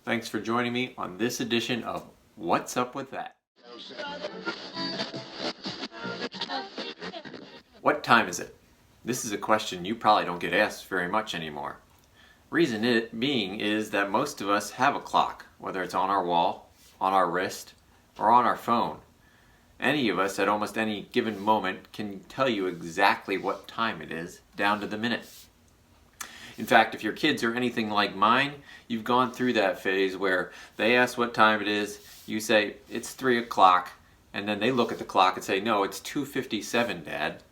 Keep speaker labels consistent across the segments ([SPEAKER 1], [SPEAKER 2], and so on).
[SPEAKER 1] Thanks for joining me on this edition of What's Up With That? What time is it? This is a question you probably don't get asked very much anymore. Reason it being is that most of us have a clock, whether it's on our wall, on our wrist, or on our phone. Any of us at almost any given moment can tell you exactly what time it is, down to the minute. In fact, if your kids are anything like mine, you've gone through that phase where they ask what time it is, you say, it's 3 o'clock, and then they look at the clock and say, no, it's 2:57, Dad.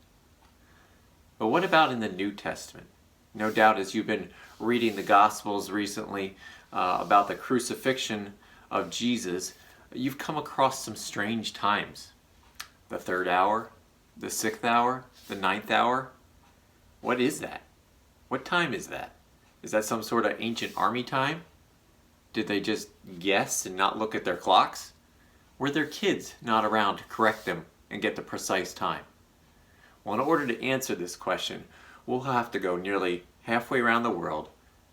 [SPEAKER 1] But what about in the New Testament? No doubt as you've been reading the Gospels recently about the crucifixion of Jesus, you've come across some strange times. The 3rd hour, the 6th hour, the 9th hour. What is that? What time is that? Is that some sort of ancient army time? Did they just guess and not look at their clocks? Were their kids not around to correct them and get the precise time? Well, in order to answer this question, we'll have to go nearly halfway around the world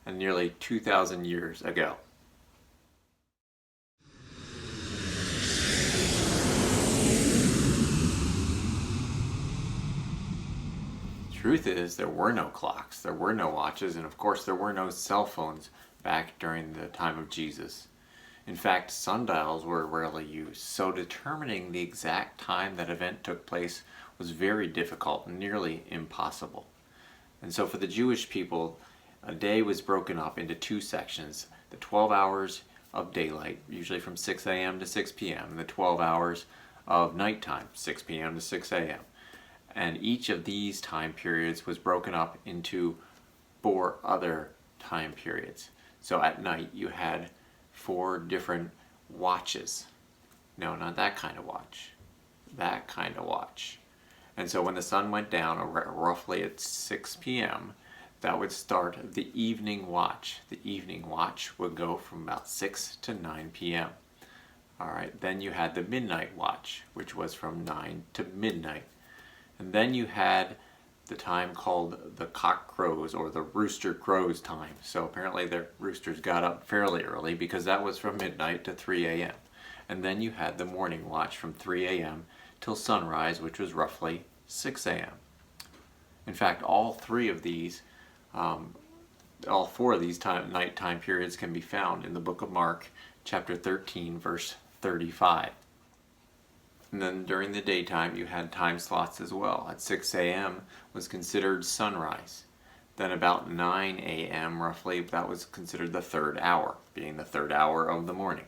[SPEAKER 1] and nearly 2,000 years ago. Truth is, there were no clocks, there were no watches, and of course there were no cell phones back during the time of Jesus. In fact, sundials were rarely used, so determining the exact time that event took place was very difficult, nearly impossible. And so for the Jewish people, a day was broken up into 2 sections, the 12 hours of daylight, usually from 6 a.m. to 6 p.m., and the 12 hours of nighttime, 6 p.m. to 6 a.m. And each of these time periods was broken up into 4 other time periods. So at night you had 4 different watches. No, not that kind of watch. That kind of watch. And so when the sun went down roughly at 6 p.m., that would start the evening watch. The evening watch would go from about 6 to 9 p.m. All right, then you had the midnight watch, which was from 9 to midnight. And then you had the time called the cock crows or the rooster crows time. So apparently the roosters got up fairly early because that was from midnight to 3 a.m. And then you had the morning watch from 3 a.m. till sunrise, which was roughly 6 a.m. In fact, all 4 of these nighttime periods can be found in the book of Mark, chapter 13, verse 35. And then during the daytime, you had time slots as well. At 6 a.m. was considered sunrise. Then about 9 a.m. roughly, that was considered the 3rd hour, being the 3rd hour of the morning.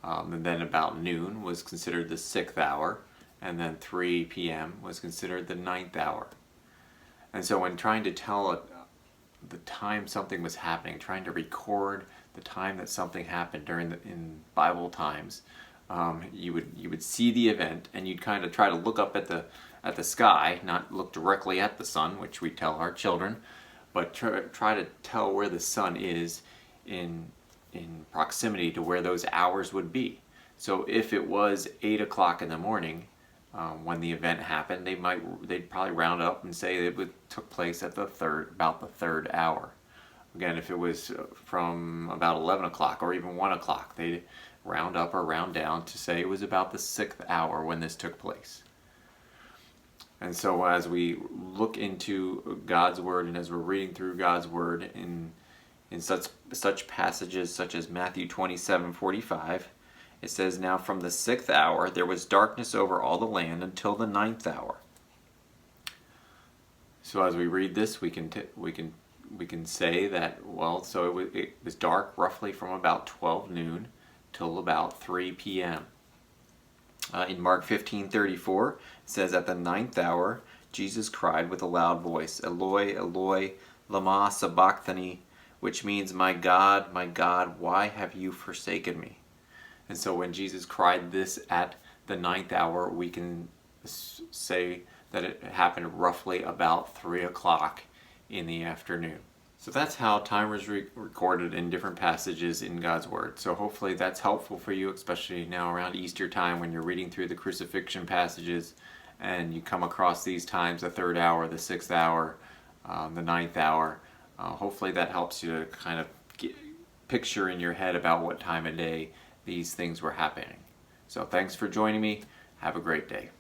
[SPEAKER 1] And then about noon was considered the 6th hour. And then 3 p.m. was considered the 9th hour. And so when trying to tell the time something was happening, trying to record the time that something happened in Bible times, you would see the event and you'd kind of try to look up at the sky, not look directly at the sun, which we tell our children, but try to tell where the sun is in proximity to where those hours would be. So if it was 8 o'clock in the morning when the event happened, they'd probably round up and say it took place at about the 3rd hour. Again, if it was from about 11 o'clock or even 1 o'clock, they'd round up or round down to say it was about the 6th hour when this took place. And so as we look into God's Word and as we're reading through God's Word in such passages such as Matthew 27:45, it says, "Now from the 6th hour there was darkness over all the land until the 9th hour." So as we read this, we can say that, well, so it was dark roughly from about 12 noon till about 3 p.m. In Mark 15:34, it says, "At the 9th hour, Jesus cried with a loud voice, 'Eloi, Eloi, lama sabachthani,' which means, my God, why have you forsaken me?" And so when Jesus cried this at the 9th hour, we can say that it happened roughly about 3 o'clock in the afternoon. So that's how time was recorded in different passages in God's Word. So hopefully that's helpful for you, especially now around Easter time when you're reading through the crucifixion passages and you come across these times, the 3rd hour, the 6th hour, the 9th hour. Hopefully that helps you to kind of picture in your head about what time of day these things were happening. So thanks for joining me. Have a great day.